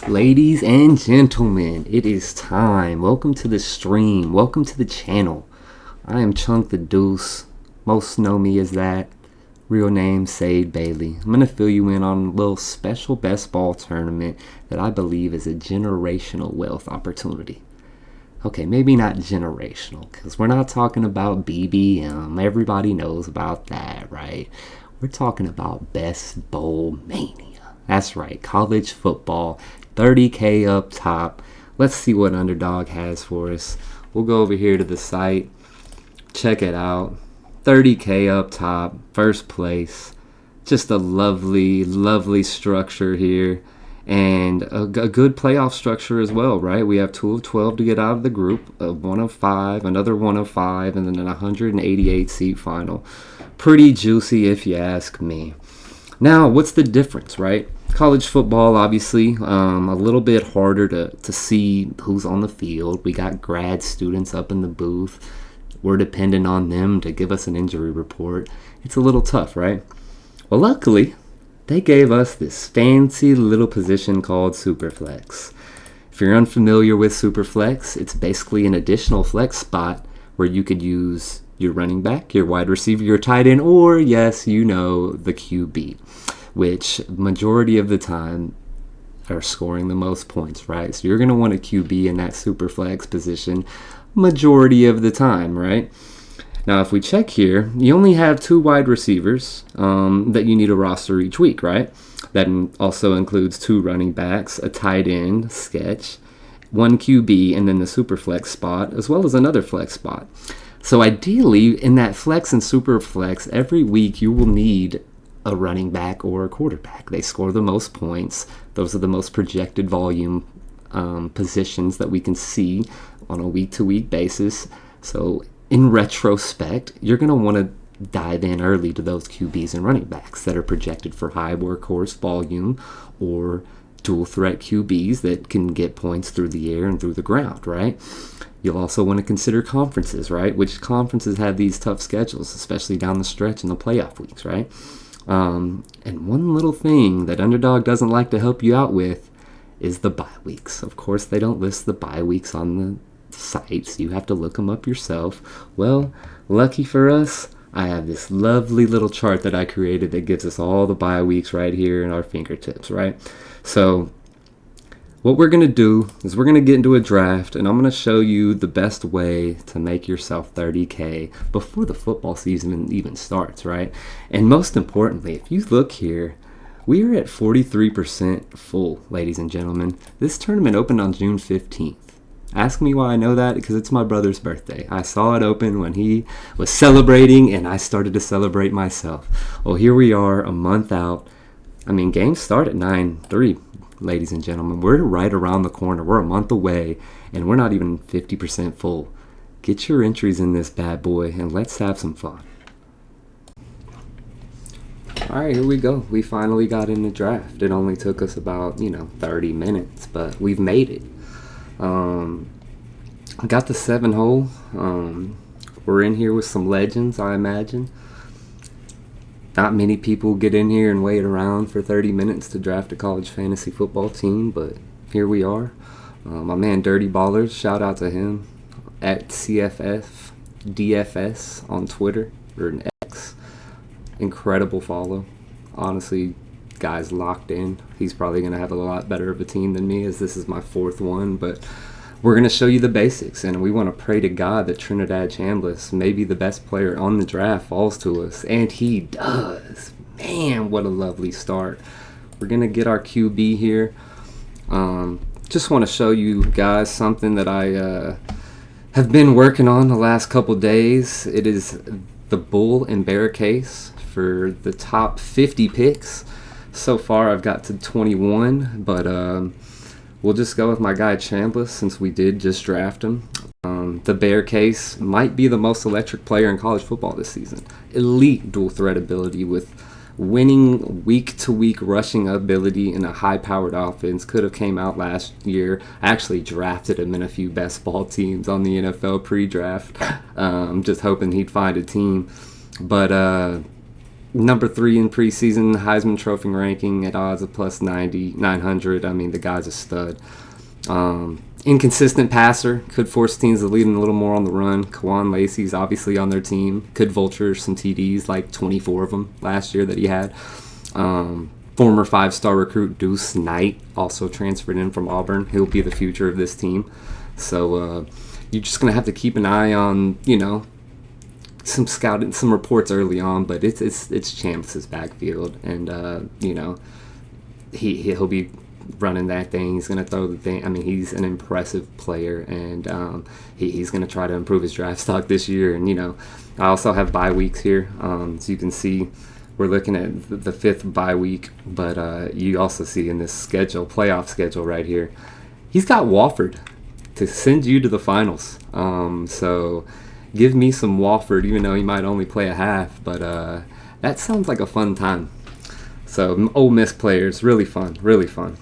Ladies and gentlemen, it is time. Welcome to the stream. Welcome to the channel. I am Chunk the Deuce. Most know me as that. Real name, Sade Bailey. I'm going to fill you in on a little special best ball tournament that I believe is a generational wealth opportunity. Okay, maybe not generational, because we're not talking about BBM. Everybody knows about that, right? We're talking about best Bowl Mania. That's right, college football, 30K up top. Let's see what Underdog has for us. We'll go over here to the site, check it out. 30K up top, first place. Just a lovely, lovely structure here. And a good playoff structure as well, right? We have 2 of 12 to get out of the group, 1 of 5, another 1 of 5, and then an 188 seat final. Pretty juicy if you ask me. Now, what's the difference, right? College football, obviously, a little bit harder to see who's on the field. We got grad students up in the booth. We're dependent on them to give us an injury report. It's a little tough, right? Well, luckily, they gave us this fancy little position called Superflex. If you're unfamiliar with Superflex, it's basically an additional flex spot where you could use your running back, your wide receiver, your tight end, or, yes, you know, the QB, which majority of the time are scoring the most points, right? So you're going to want a QB in that Superflex position majority of the time, right? Now, if we check here, you only have 2 wide receivers that you need to roster each week, right? That also includes 2 running backs, a tight end, sketch, 1 QB, and then the super flex spot, as well as another flex spot. So ideally, in that flex and super flex, every week you will need a running back or a quarterback. They score the most points. Those are the most projected volume positions that we can see on a week-to-week basis. So in retrospect, you're going to want to dive in early to those QBs and running backs that are projected for high workhorse volume or dual threat QBs that can get points through the air and through the ground, right? You'll also want to consider conferences, right? Which conferences have these tough schedules, especially down the stretch in the playoff weeks, right? And one little thing that Underdog doesn't like to help you out with is the bye weeks. Of course, they don't list the bye weeks on the sites. You have to look them up yourself. Well, lucky for us, I have this lovely little chart that I created that gives us all the bye weeks right here in our fingertips, right? So what we're going to do is we're going to get into a draft, and I'm going to show you the best way to make yourself 30K before the football season even starts, right? And most importantly, if you look here, we are at 43% full, ladies and gentlemen. This tournament opened on June 15th. Ask me why I know that, because it's my brother's birthday. I saw it open when he was celebrating, and I started to celebrate myself. Well, here we are a month out. I mean, games start at 9:03, ladies and gentlemen. We're right around the corner. We're a month away, and we're not even 50% full. Get your entries in this bad boy, and let's have some fun. All right, here we go. We finally got in the draft. It only took us about, 30 minutes, but we've made it. I got the 7 hole. We're in here with some legends, I imagine. Not many people get in here and wait around for 30 minutes to draft a college fantasy football team, but here we are. My man Dirty Ballers, shout out to him, at CFF DFS on Twitter, or an X. Incredible follow. Honestly, guy's locked in. He's probably going to have a lot better of a team than me, as this is my 4th one, but we're going to show you the basics, and we want to pray to God that Trinidad Chambliss, maybe the best player on the draft, falls to us, and he does. Man, what a lovely start. We're going to get our QB here. Just want to show you guys something that I have been working on the last couple days. It is the bull and bear case for the top 50 picks. So far, I've got to 21, but we'll just go with my guy Chambliss, since we did just draft him. The bear case might be the most electric player in college football this season. Elite dual threat ability with winning week-to-week rushing ability in a high-powered offense. Could have came out last year. I actually drafted him in a few best ball teams on the NFL pre-draft. Just hoping he'd find a team. But number 3 in preseason Heisman Trophy ranking at odds of plus 900. I mean, the guy's a stud. Inconsistent passer, could force teams to lead him a little more on the run. Kawan Lacey's obviously on their team, could vulture some TDs, like 24 of them last year that he had. Former 5-star recruit Deuce Knight also transferred in from Auburn. He'll be the future of this team. So you're just going to have to keep an eye on, some scouting, some reports early on, but it's Champs' backfield, and he'll be running that thing. He's going to throw the thing. I mean, he's an impressive player, and he's going to try to improve his draft stock this year. And I also have bye weeks here, so you can see we're looking at the 5th bye week, but you also see in this playoff schedule right here, he's got Wofford to send you to the finals. So give me some Wofford, even though he might only play a half, but that sounds like a fun time. So Ole Miss players, really fun, really fun.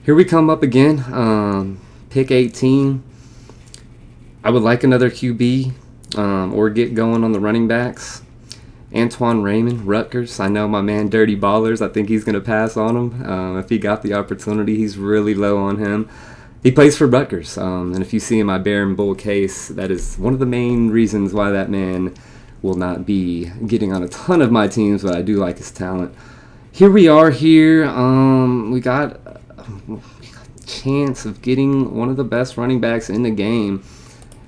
Here we come up again, pick 18. I would like another QB or get going on the running backs. Antoine Raymond, Rutgers. I know my man Dirty Ballers. I think he's going to pass on him. If he got the opportunity, he's really low on him. He plays for Rutgers. And if you see in my Bear and Bull case, that is one of the main reasons why that man will not be getting on a ton of my teams, but I do like his talent. Here we are here. We got a chance of getting one of the best running backs in the game.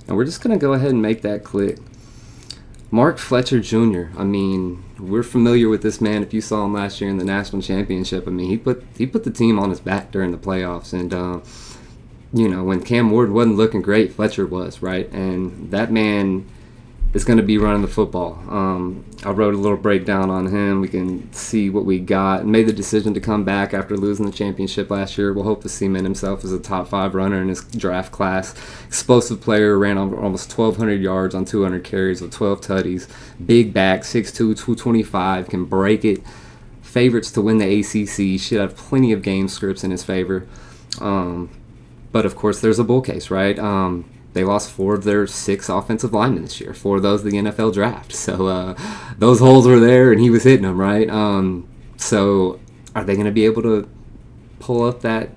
And we're just going to go ahead and make that click. Mark Fletcher Jr. I mean, we're familiar with this man. If you saw him last year in the national championship, I mean, he put the team on his back during the playoffs. And, when Cam Ward wasn't looking great, Fletcher was, right? And that man is going to be running the football. I wrote a little breakdown on him. We can see what we got. Made the decision to come back after losing the championship last year. We'll hope to cement himself as a top 5 runner in his draft class. Explosive player, ran almost 1,200 yards on 200 carries with 12 tutties. Big back, 6'2", 225, can break it. Favorites to win the ACC. Should have plenty of game scripts in his favor. But of course, there's a bull case, right? They lost 4 of their 6 offensive linemen this year. 4 of those the NFL draft. So those holes were there, and he was hitting them, right? So are they going to be able to pull up that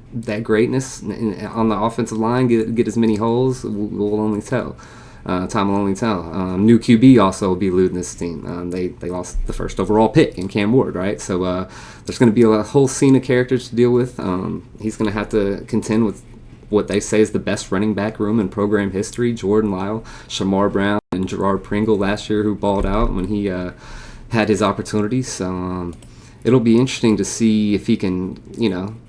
greatness on the offensive line, get as many holes? We'll only tell. Time will only tell. New QB also will be eluding this team. They lost the first overall pick in Cam Ward, right? So there's going to be a whole scene of characters to deal with. He's going to have to contend with what they say is the best running back room in program history. Jordan Lyle, Shamar Brown, and Gerard Pringle last year, who balled out when he had his opportunities. So it'll be interesting to see if he can,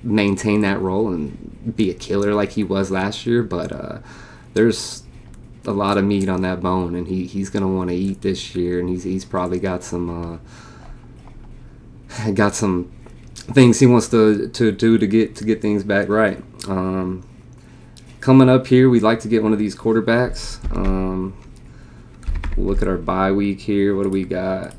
maintain that role and be a killer like he was last year. But there's a lot of meat on that bone, and he's going to want to eat this year, and he's probably got some things he wants to do to get things back right. Coming up here, we'd like to get one of these quarterbacks. We'll look at our bye week here. What do we got?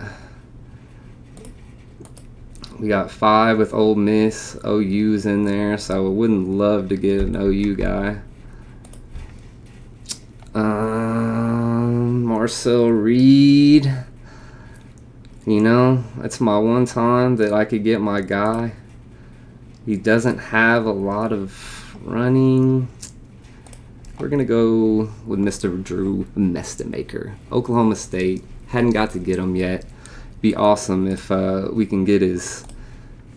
We got 5 with Ole Miss. OU's in there, so I wouldn't love to get an OU guy. Marcel Reed. That's my one time that I could get my guy. He doesn't have a lot of running. We're going to go with Mr. Drew Mestemaker. Oklahoma State. Hadn't got to get him yet. Be awesome if we can get his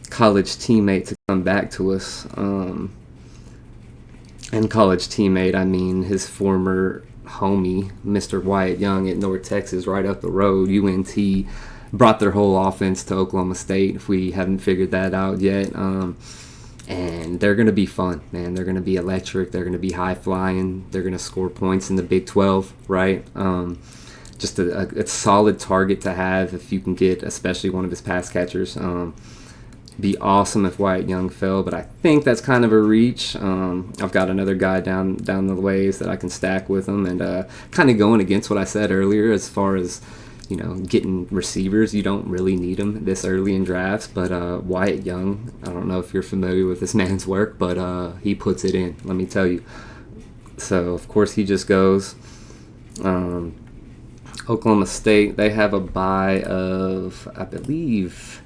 college teammate to come back to us. And college teammate, I mean his former homie, Mr. Wyatt Young at North Texas, right up the road. UNT brought their whole offense to Oklahoma State, if we haven't figured that out yet. And they're going to be fun, man. They're going to be electric. They're going to be high-flying. They're going to score points in the Big 12, right? Just a solid target to have if you can get, especially one of his pass catchers. Be awesome if Wyatt Young fell, but I think that's kind of a reach. I've got another guy down the ways that I can stack with him, and kind of going against what I said earlier as far as getting receivers. You don't really need them this early in drafts, but Wyatt Young, I don't know if you're familiar with this man's work, but he puts it in, let me tell you. So, of course, he just goes. Oklahoma State, they have a bye of, I believe,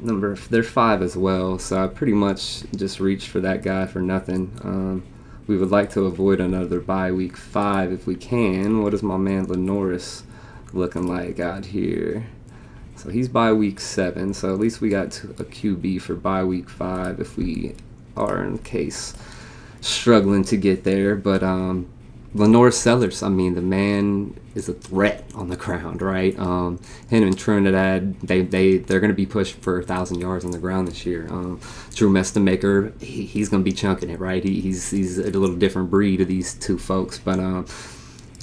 they're 5 as well, so I pretty much just reached for that guy for nothing. We would like to avoid another bye week 5 if we can. What is my man Lenoris looking like out here? So he's bye week 7, so at least we got a QB for bye week 5 if we are in case struggling to get there. But Lenore Sellers, I mean, the man is a threat on the ground, right? Him and Trinidad, they're going to be pushed for 1,000 yards on the ground this year. Drew Mestamaker, he's going to be chunking it, right? He's a little different breed of these two folks, but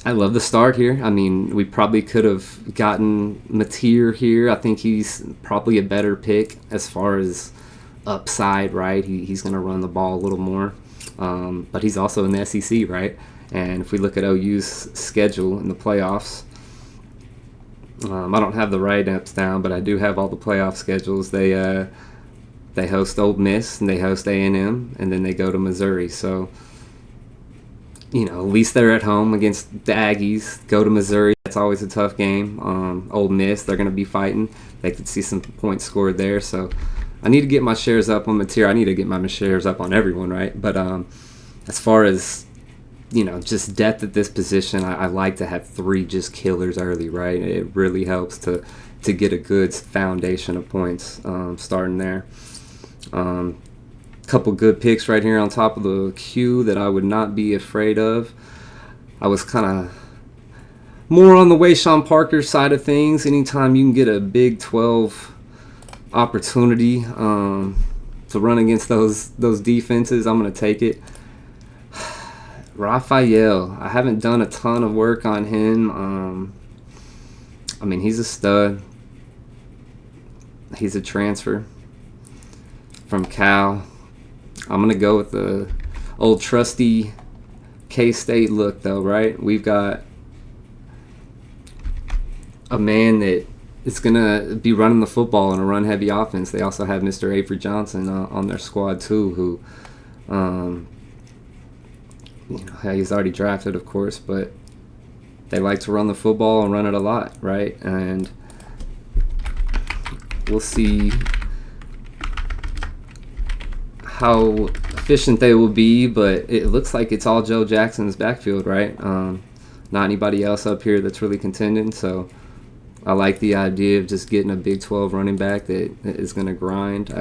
I love the start here. I mean, we probably could have gotten Mateer here. I think he's probably a better pick as far as upside, right? He's going to run the ball a little more, but he's also in the SEC, right? And if we look at OU's schedule in the playoffs, I don't have the write-ups down, but I do have all the playoff schedules. They host Ole Miss, and they host A&M, and then they go to Missouri. So, at least they're at home against the Aggies. Go to Missouri, that's always a tough game. Ole Miss, they're going to be fighting. They could see some points scored there. So I need to get my shares up on Mateer. I need to get my shares up on everyone, right? But as far as just depth at this position, I like to have 3 just killers early, right? It really helps to get a good foundation of points starting there. Couple good picks right here on top of the queue that I would not be afraid of. I was kind of more on the Wayshawn Parker side of things. Anytime you can get a Big 12 opportunity to run against those defenses, I'm going to take it. Raphael, I haven't done a ton of work on him. I mean, he's a stud. He's a transfer from Cal. I'm going to go with the old trusty K-State look, though, right? We've got a man that is going to be running the football in a run-heavy offense. They also have Mr. Avery Johnson on their squad, too, who... he's already drafted, of course, but they like to run the football and run it a lot, right? And we'll see how efficient they will be, but it looks like it's all Joe Jackson's backfield, right? Not anybody else up here that's really contending, so I like the idea of just getting a Big 12 running back that is going to grind.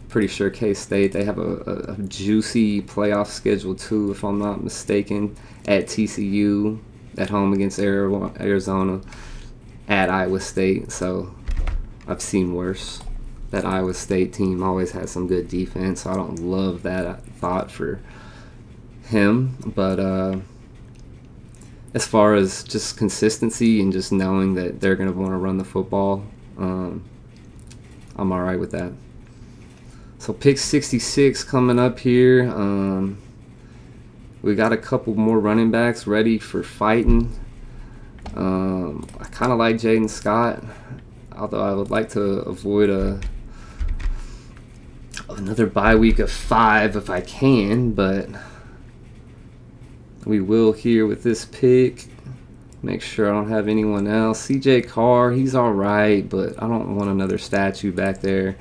Pretty sure K-State, they have a juicy playoff schedule too, if I'm not mistaken, at TCU, at home against Arizona, at Iowa State. So I've seen worse. That Iowa State team always has some good defense, so I don't love that thought for him. But as far as just consistency and just knowing that they're going to want to run the football, I'm all right with that. So pick 66 coming up here. We got a couple more running backs ready for fighting. I kind of like Jaden Scott, although I would like to avoid another bye week of 5 if I can, but we will here with this pick. Make sure I don't have anyone else. CJ Carr, he's all right, but I don't want another statue back there.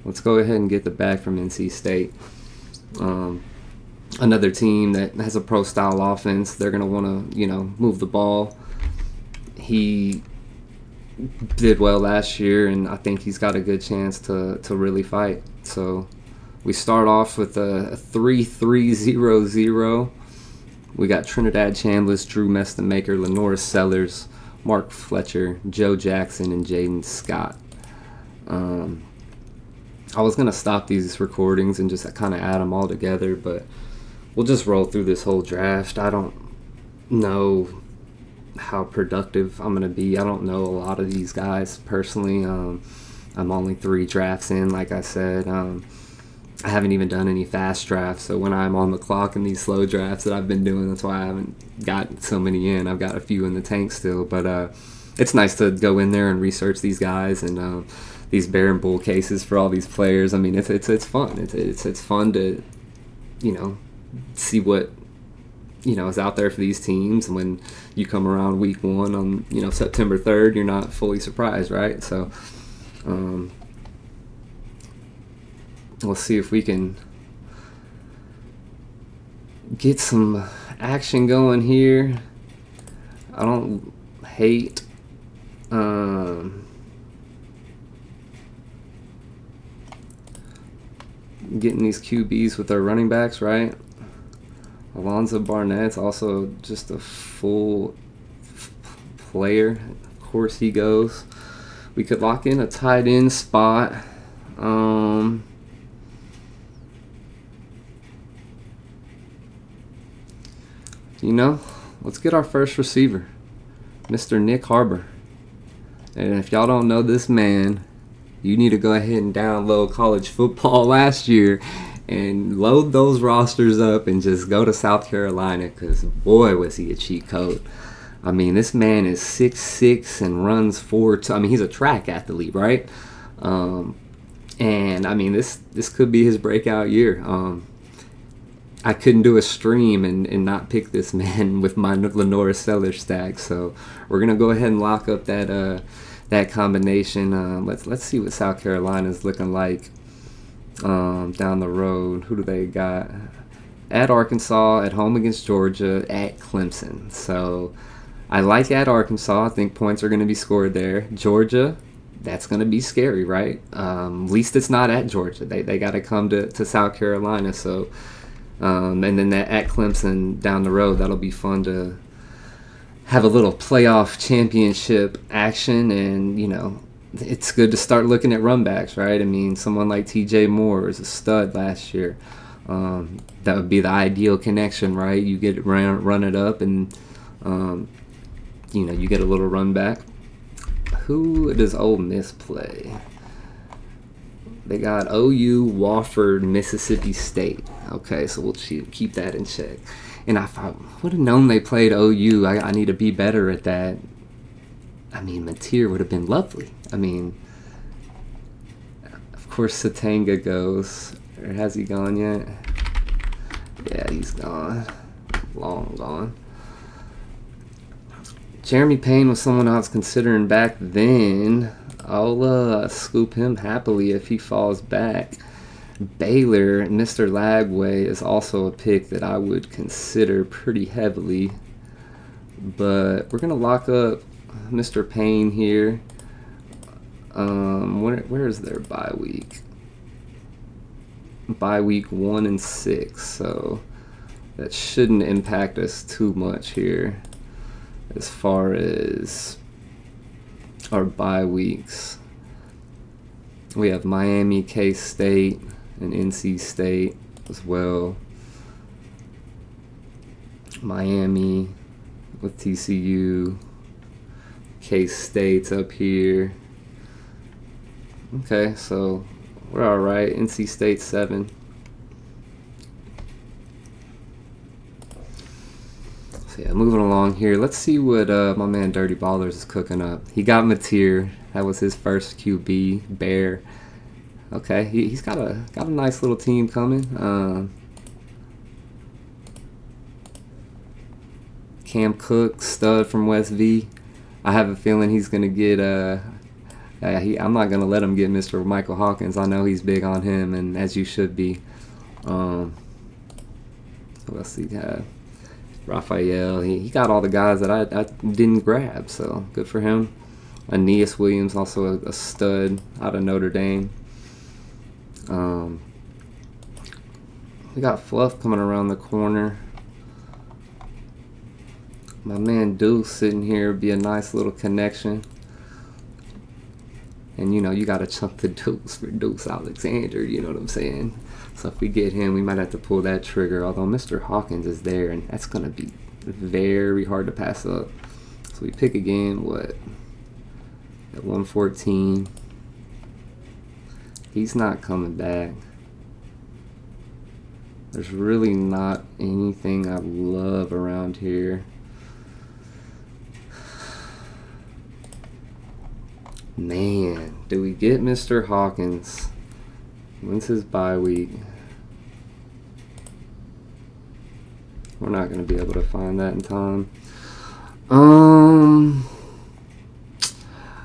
Let's go ahead and get the back from NC State. Another team that has a pro-style offense. They're going to want to, move the ball. He did well last year, and I think he's got a good chance to really fight. So we start off with a 3-3-0-0. We got Trinidad Chambliss, Drew Mestamaker, Lenora Sellers, Mark Fletcher, Joe Jackson, and Jaden Scott. I was going to stop these recordings and just kind of add them all together, but we'll just roll through this whole draft. I don't know how productive I'm going to be. I don't know a lot of these guys personally. I'm only 3 drafts in, like I said. I haven't even done any fast drafts, so when I'm on the clock in these slow drafts that I've been doing, that's why I haven't got so many in. I've got a few in the tank still, but it's nice to go in there and research these guys and these bear and bull cases for all these players. I mean, it's fun. It's fun to see what is out there for these teams. And when you come around week 1 on, September 3rd, you're not fully surprised, right? So we'll see if we can get some action going here. I don't hate getting these QBs with their running backs, right? Alonzo Barnett's also just a full player. Of course he goes. We could lock in a tight end spot. Let's get our first receiver, Mr. Nick Harbor. And if y'all don't know this man, you need to go ahead and download college football last year and load those rosters up and just go to South Carolina, because boy was he a cheat code. I mean, this man is 6'6" and runs 4'2". I mean, he's a track athlete, right? And I mean, this could be his breakout year. I couldn't do a stream and not pick this man with my Lenora Sellers stack. So we're gonna go ahead and lock up that combination. Let's see what South Carolina's looking like down the road. Who do they got? At Arkansas, at home against Georgia, at Clemson. So I like at Arkansas. I think points are going to be scored there. Georgia, that's going to be scary, right? At least it's not at Georgia. They got to come to South Carolina. So and then that at Clemson down the road, that'll be fun to have a little playoff championship action. And it's good to start looking at run backs, right? I mean, someone like TJ Moore was a stud last year. That would be the ideal connection, right? You get run it up, and you get a little run back. Who does Ole Miss play? They got OU, Wofford, Mississippi State. Okay, so we'll keep that in check. And if I would have known they played OU, I need to be better at that. I mean, Mateer would have been lovely. I mean, of course, Satanga goes. Or has he gone yet? Yeah, he's gone. Long gone. Jeremy Payne was someone I was considering back then. I'll scoop him happily if he falls back. Baylor, Mr. Lagway is also a pick that I would consider pretty heavily. But we're going to lock up Mr. Payne here. Where is their bye week? Bye week 1 and 6. So that shouldn't impact us too much here as far as our bye weeks. We have Miami, K-State, and NC State as well. Miami with TCU. K-State's up here. Okay, so we're all right. NC State 7. So yeah, moving along here. Let's see what my man Dirty Ballers is cooking up. He got Mateer. That was his first QB. Bear. Okay, he's got a nice little team coming. Cam Cook, stud from West V. I have a feeling he's gonna get I'm not gonna let him get Mr. Michael Hawkins. I know he's big on him, and as you should be. What else he got? Raphael. He got all the guys that I didn't grab, so good for him. Aeneas Williams, also a stud out of Notre Dame. We got Fluff coming around the corner. My man Deuce sitting here would be a nice little connection. And you got to chunk the Deuce for Deuce Alexander, you know what I'm saying? So if we get him, we might have to pull that trigger, although Mr. Hawkins is there, and that's going to be very hard to pass up. So we pick again, at 114. He's not coming back. There's really not anything I love around here. Man, do we get Mr. Hawkins? When's his bye week? We're not going to be able to find that in time.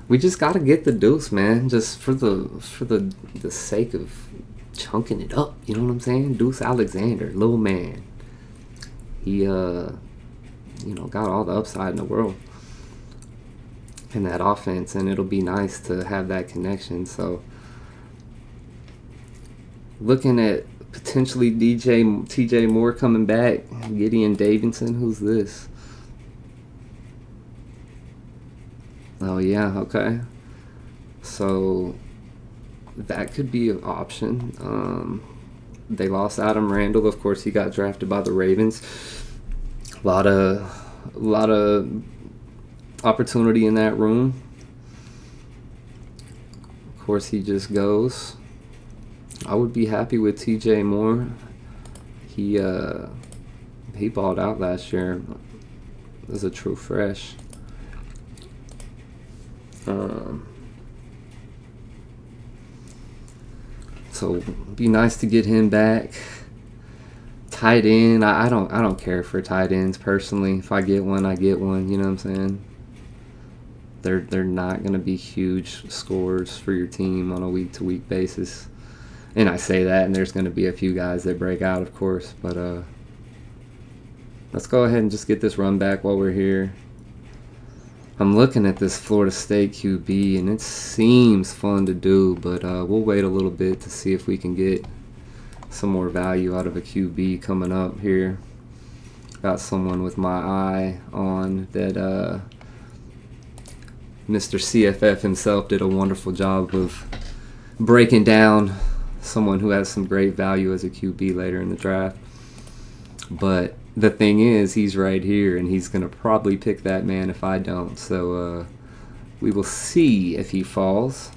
We just got to get the deuce, man. Just for the sake of chunking it up. You know what I'm saying? Deuce Alexander, little man. He, got all the upside in the world in that offense, and it'll be nice to have that connection. So, looking at potentially TJ Moore coming back, Gideon Davidson. Who's this? Oh yeah, okay. So that could be an option. They lost Adam Randall. Of course, he got drafted by the Ravens. A lot of opportunity in that room. Of course, he just goes. I would be happy with TJ Moore. He balled out last year as a true fresh. So it'd be nice to get him back. Tight end, I don't care for tight ends personally. If I get one, I get one. You know what I'm saying? They're not gonna be huge scores for your team on a week-to-week basis. And I say that, and there's gonna be a few guys that break out, of course. But let's go ahead and just get this run back while we're here. I'm looking at this Florida State QB, and it seems fun to do, but we'll wait a little bit to see if we can get some more value out of a QB coming up here. Got someone with my eye on that. Mr. CFF himself did a wonderful job of breaking down someone who has some great value as a QB later in the draft. But the thing is, he's right here, and he's going to probably pick that man if I don't. So we will see if he falls.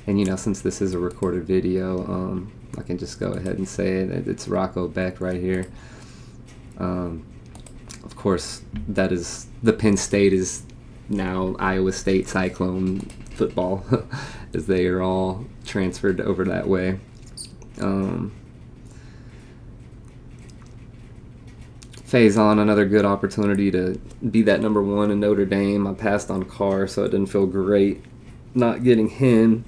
And, since this is a recorded video, I can just go ahead and say it. It's Rocco Beck right here. Of course, that is the Penn State is now Iowa State Cyclone football, as they are all transferred over that way. Faison, another good opportunity to be that number one in Notre Dame. I passed on Carr, so it didn't feel great not getting him.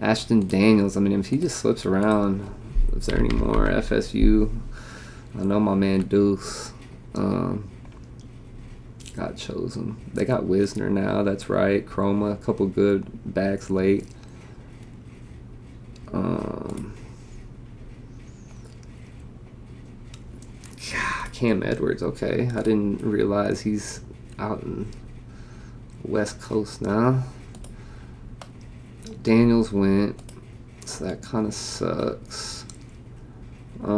Ashton Daniels, I mean, if he just slips around, is there any more? FSU, I know my man Deuce got chosen. They got Wisner now, that's right. Chroma, a couple good backs late. Cam Edwards, okay. I didn't realize he's out in West Coast now. Daniels went, so that kind of sucks. I've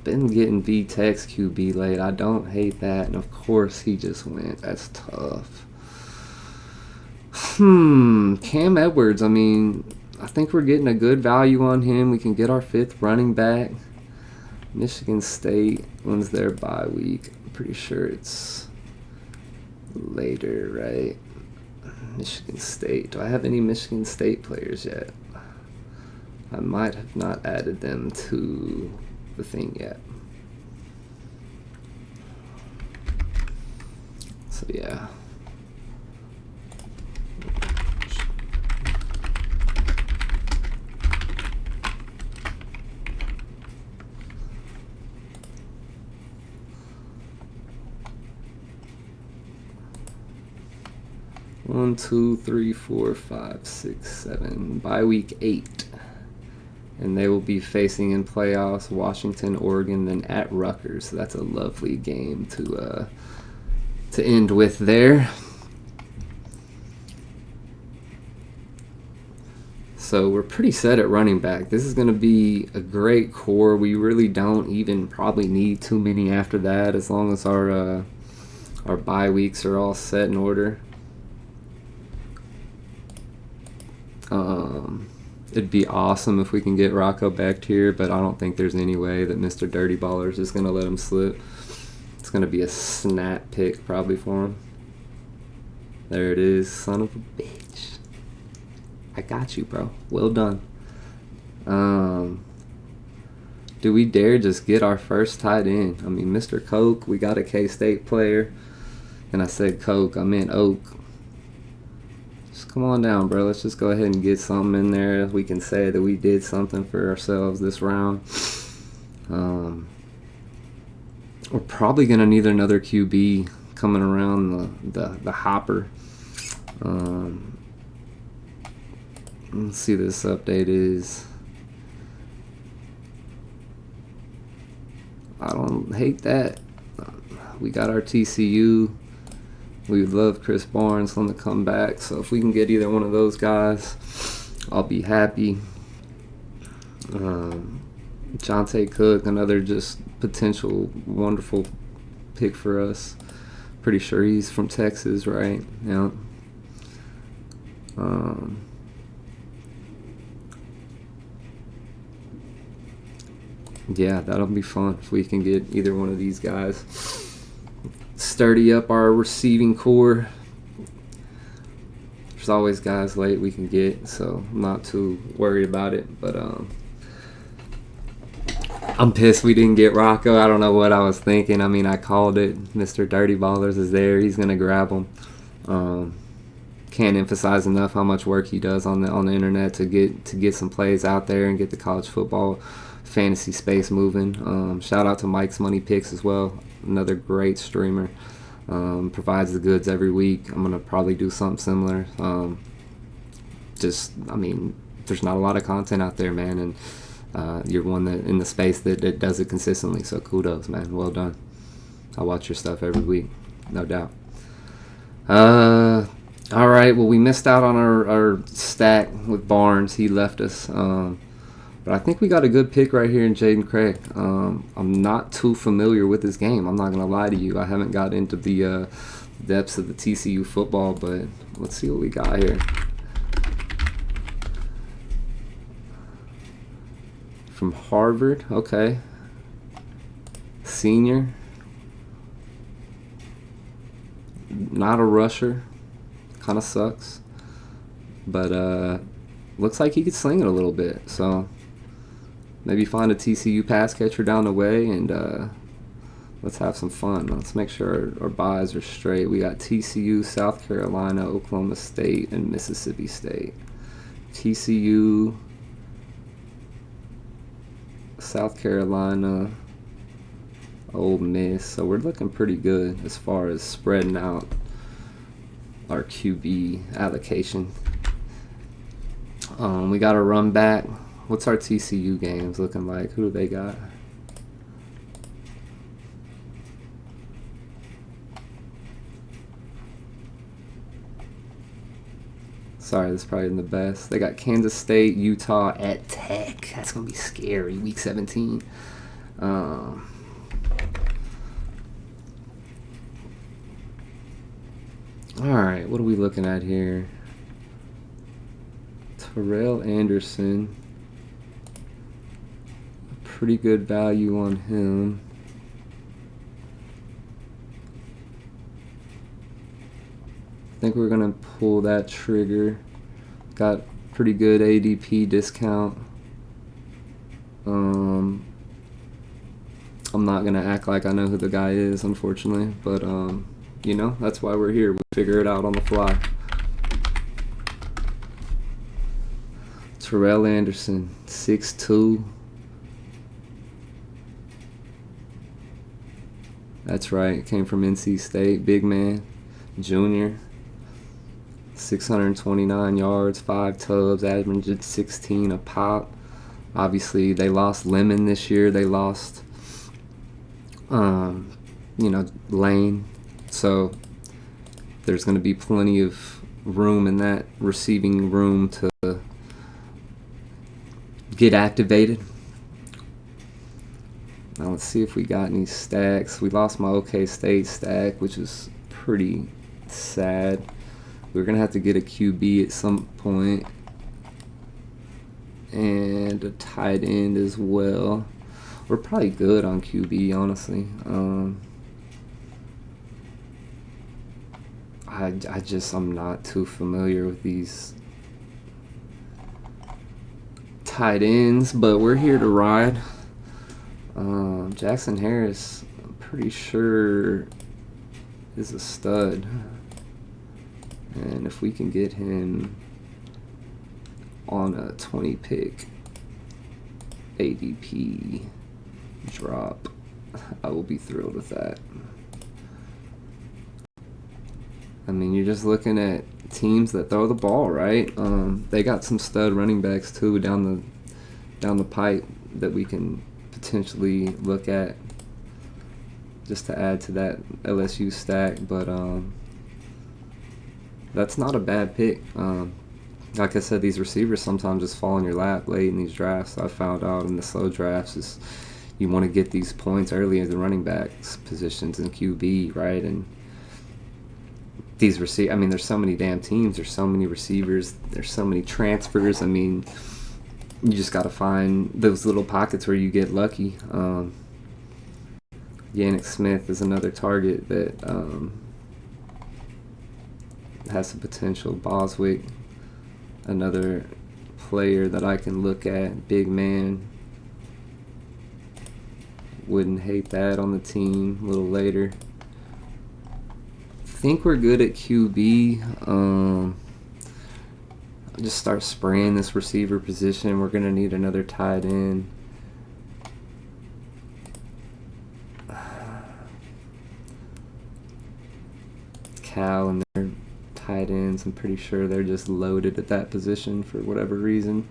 been getting V-Tex QB late. I don't hate that, and of course he just went. That's tough. Cam Edwards, I mean, I think we're getting a good value on him. We can get our fifth running back. Michigan State, when's their bye week? I'm pretty sure it's later, right? Michigan State. Do I have any Michigan State players yet? I might have not added them to the thing yet. So, yeah. One, two, three, four, five, six, seven. Bye week 8. And they will be facing in playoffs Washington, Oregon, then at Rutgers. So that's a lovely game to end with there. So we're pretty set at running back. This is going to be a great core. We really don't even probably need too many after that, as long as our bye weeks are all set in order. It'd be awesome if we can get Rocco back here, but I don't think there's any way that Mr. Dirty Ballers is going to let him slip. It's going to be a snap pick probably for him. There it is, son of a bitch. I got you, bro. Well done. Do we dare just get our first tight end? I mean, Mr. Coke, we got a K-State player. And I said Coke, I meant Oak. Just come on down, bro. Let's just go ahead and get something in there. We can say that we did something for ourselves this round. We're probably going to need another QB coming around the hopper. Let's see, this update is... I don't hate that. We got our TCU. We would love Chris Barnes on the comeback. So if we can get either one of those guys, I'll be happy. Jonte Cook, another just potential wonderful pick for us. Pretty sure he's from Texas, right? Yeah. Yeah, that'll be fun if we can get either one of these guys. Sturdy up our receiving core. There's always guys late we can get, so I'm not too worried about it. But I'm pissed we didn't get Rocco. I don't know what I was thinking. I mean, I called it. Mr. Dirty Ballers is there. He's gonna grab him. Can't emphasize enough how much work he does on the internet to get some plays out there and get the college football fantasy space moving. Shout out to Mike's Money Picks as well, another great streamer. Provides the goods every week. I'm gonna probably do something similar. I mean, there's not a lot of content out there, man, and you're one that in the space that does it consistently. So kudos, man. Well done. I watch your stuff every week, no doubt. All right. Well, we missed out on our stack with Barnes. He left us. But I think we got a good pick right here in Jaden Craig. I'm not too familiar with his game. I'm not going to lie to you. I haven't got into the depths of the TCU football, but let's see what we got here. From Harvard, okay. Senior. Not a rusher. Kind of sucks. But looks like he could sling it a little bit, so... Maybe find a TCU pass catcher down the way and let's have some fun. Let's make sure our buys are straight. We got TCU, South Carolina, Oklahoma State, and Mississippi State. TCU, South Carolina, Ole Miss. So we're looking pretty good as far as spreading out our QB allocation. We got a run back. What's our TCU games looking like? Who do they got? Sorry, this probably isn't the best. They got Kansas State, Utah, at Tech. That's going to be scary. Week 17. All right, what are we looking at here? Terrell Anderson. Pretty good value on him. I think we're gonna pull that trigger. Got pretty good ADP discount. I'm not gonna act like I know who the guy is, unfortunately, but you know, that's why we're here. We figure it out on the fly. Terrell Anderson, 6'2". That's right, came from NC State, big man, junior. 629 yards, 5 tubs, averaging 16 a pop. Obviously, they lost Lemon this year. They lost, Lane. So there's going to be plenty of room in that receiving room to get activated. Now let's see if we got any stacks. We lost my OK State stack, which is pretty sad. We're going to have to get a QB at some point. And a tight end as well. We're probably good on QB, honestly. I'm not too familiar with these tight ends, but we're here to ride. Jackson Harris, I'm pretty sure, is a stud. And if we can get him on a 20 pick ADP drop, I will be thrilled with that. I mean, you're just looking at teams that throw the ball, right? They got some stud running backs too down the pipe that we can potentially look at just to add to that LSU stack. But that's not a bad pick. Like I said, these receivers sometimes just fall in your lap late in these drafts. I found out in the slow drafts is you want to get these points early in the running backs positions in QB, right? And these I mean, there's so many damn teams. There's so many receivers. There's so many transfers. I mean, you just got to find those little pockets where you get lucky. Yannick Smith is another target that has some potential. Boswick, another player that I can look at. Big man. Wouldn't hate that on the team a little later. I think we're good at QB. I'll just start spraying this receiver position. We're going to need another tight end. Cal and their tight ends, I'm pretty sure they're just loaded at that position for whatever reason.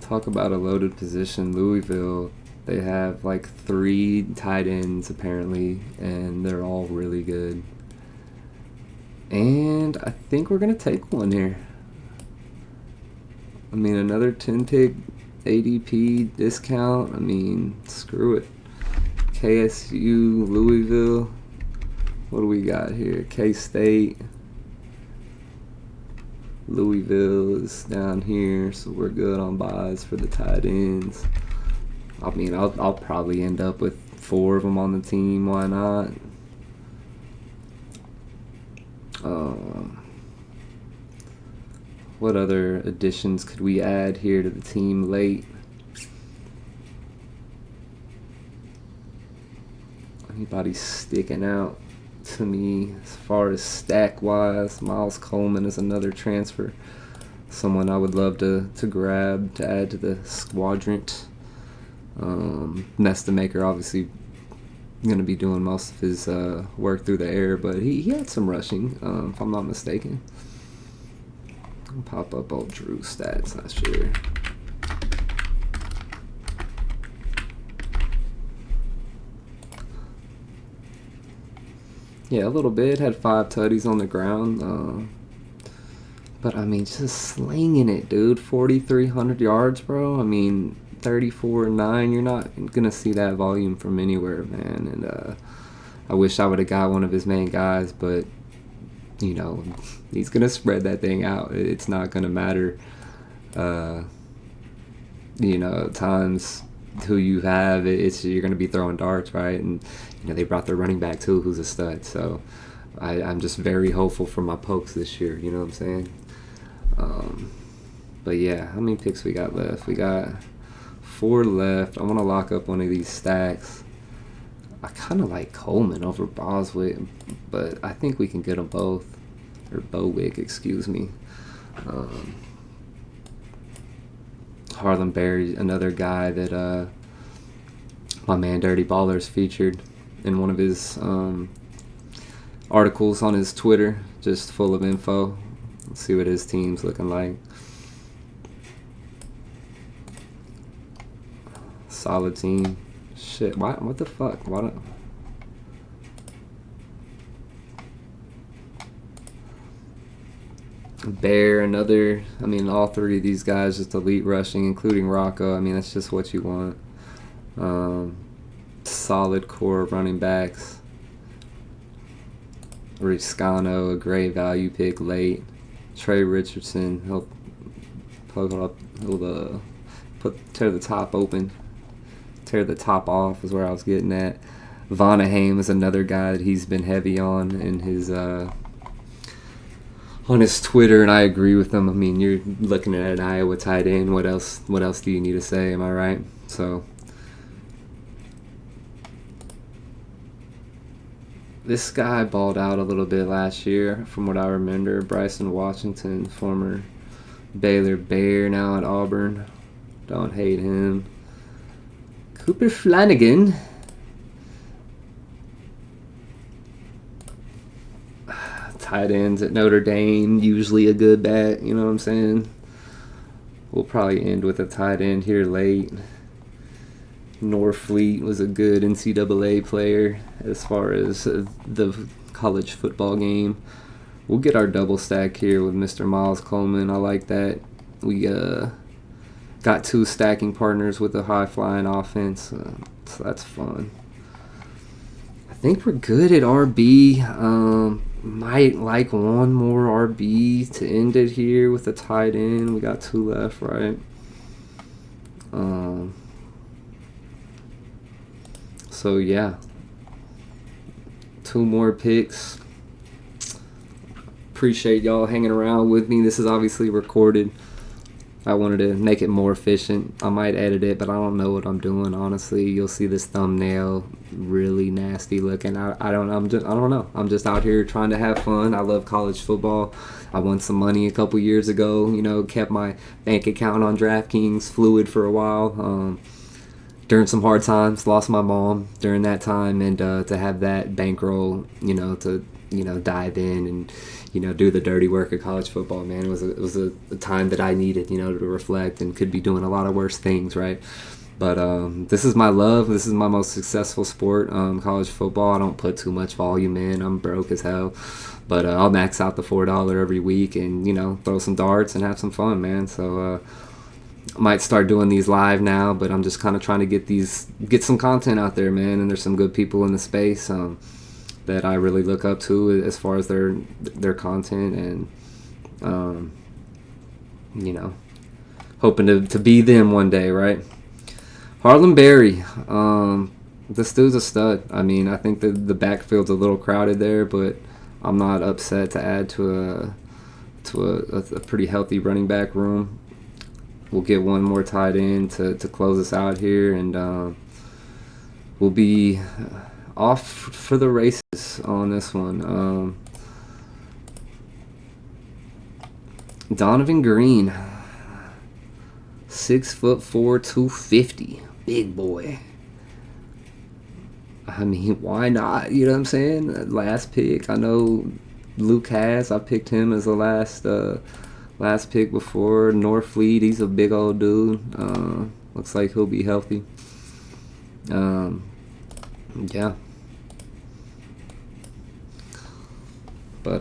Talk about a loaded position. Louisville, they have like 3 tight ends apparently, and they're all really good. And I think we're going to take one here. I mean, another 10 pick ADP discount. I mean, screw it. KSU, Louisville. What do we got here? K-State. Louisville is down here, so we're good on buys for the tight ends. I mean, I'll probably end up with 4 of them on the team. Why not? What other additions could we add here to the team late? Anybody sticking out to me as far as stack wise? Miles Coleman is another transfer, someone I would love to grab to add to the squadron. Nestamaker obviously going to be doing most of his work through the air, but he had some rushing, if I'm not mistaken. I'll pop up old Drew stats, not sure. Yeah, a little bit. Had 5 tutties on the ground. But, I mean, just slinging it, dude. 4,300 yards, bro. I mean, 34-9. You're not going to see that volume from anywhere, man. And I wish I would have got one of his main guys, but, you know, he's going to spread that thing out. It's not going to matter, you know, times who you have. You're going to be throwing darts, right? And, you know, they brought their running back, too, who's a stud. So I'm just very hopeful for my pokes this year. You know what I'm saying? But, yeah, how many picks we got left? We got 4 left. I want to lock up one of these stacks. I kind of like Coleman over Boswick, but I think we can get them both. Or Bowick, excuse me. Harlem Berry, another guy that my man Dirty Ballers featured in one of his articles on his Twitter, just full of info. Let's see what his team's looking like. Solid team. Shit, why? What the fuck? Why don't... Bear, another... I mean, all 3 of these guys just elite rushing, including Rocco. I mean, that's just what you want. Solid core of running backs. Riscano, a great value pick late. Trey Richardson, he'll plug up, he'll tear the top open, tear the top off is where I was getting at. Vonneheim is another guy that he's been heavy on in his Twitter, and I agree with him. I mean, you're looking at an Iowa tight end. What else do you need to say? Am I right? So this guy balled out a little bit last year, from what I remember. Bryson Washington, former Baylor Bear, now at Auburn. Don't hate him. Cooper Flanagan. Tight ends at Notre Dame, usually a good bet, you know what I'm saying? We'll probably end with a tight end here late. Norfleet was a good NCAA player as far as the college football game. We'll get our double stack here with Mr. Miles Coleman. I like that. We got 2 stacking partners with a high-flying offense, so that's fun. I think we're good at RB. Might like one more RB to end it here with a tight end. We got 2 left, right? So yeah, 2 more picks. Appreciate y'all hanging around with me. This is obviously recorded. I wanted to make it more efficient. I might edit it, but I don't know what I'm doing, honestly. You'll see this thumbnail really nasty looking. I don't know. I'm just out here trying to have fun. I love college football. I won some money a couple years ago. You know, kept my bank account on DraftKings fluid for a while. During some hard times, lost my mom during that time, and to have that bankroll, to dive in and do the dirty work of college football, man. It was a time that I needed, to reflect, and could be doing a lot of worse things, right? But this is my love. This is my most successful sport, college football. I don't put too much volume in. I'm broke as hell. But I'll max out the $4 every week and, throw some darts and have some fun, man. So I might start doing these live now, but I'm just kind of trying to get some content out there, man. And there's some good people in the space that I really look up to as far as their content, and hoping to be them one day, right? Harlem Berry, this dude's a stud. I mean, I think the backfield's a little crowded there, but I'm not upset to add to a pretty healthy running back room. We'll get one more tight end to close us out here, and we'll be off for the races on this one. Donovan Green, 6'4", 250, big boy. I mean, why not? You know what I'm saying? Last pick. I know Luke has. I picked him as the last pick before. Norfleet, he's a big old dude. Looks like he'll be healthy. Yeah. But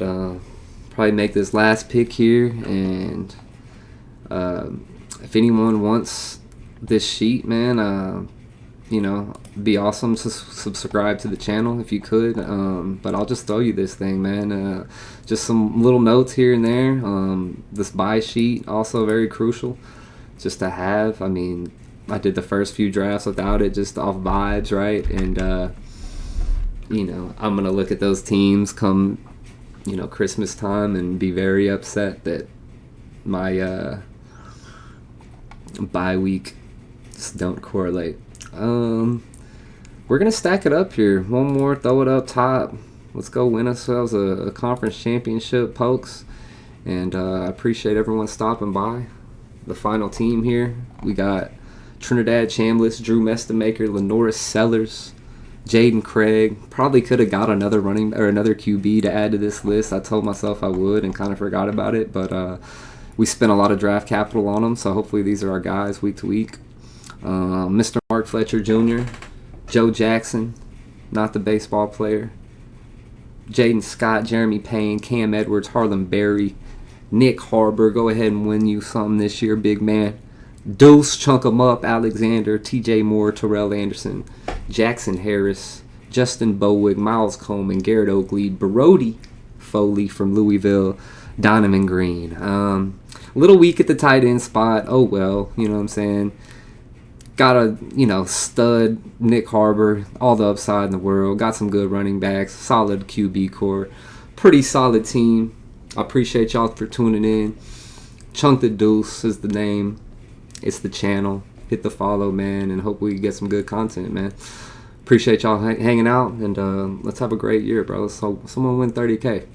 probably make this last pick here, and if anyone wants this sheet, man, be awesome to subscribe to the channel if you could. But I'll just throw you this thing, man. Just some little notes here and there. This buy sheet, also very crucial just to have. I mean, I did the first few drafts without it, just off vibes, right? And I'm gonna look at those teams come Christmas time and be very upset that my bye week just don't correlate. We're gonna stack it up here. One more, throw it up top. Let's go win ourselves a conference championship, pokes. And I appreciate everyone stopping by. The final team here, we got Trinidad Chambliss, Drew Mestamaker, Lenoris Sellers, Jaden Craig. Probably could have got another QB to add to this list. I told myself I would and kind of forgot about it, but we spent a lot of draft capital on them, so hopefully these are our guys week to week. Mr. Mark Fletcher Jr., Joe Jackson, not the baseball player, Jaden Scott, Jeremy Payne, Cam Edwards, Harlem Berry, Nick Harbor. Go ahead and win you something this year, big man. Deuce, chunk 'em up, Alexander, TJ Moore, Terrell Anderson, Jackson Harris, Justin Bowick, Miles Coleman, Garrett Oakley, Brody Foley from Louisville, Donovan Green. A little weak at the tight end spot. Oh well, you know what I'm saying. Got a, stud Nick Harbor, all the upside in the world. Got some good running backs, solid QB core. Pretty solid team. I appreciate y'all for tuning in. Chunk the Deuce is the name. It's the channel. Hit the follow, man, and hope we get some good content, man. Appreciate y'all hanging out, and let's have a great year, bro. Let's hope someone win 30K.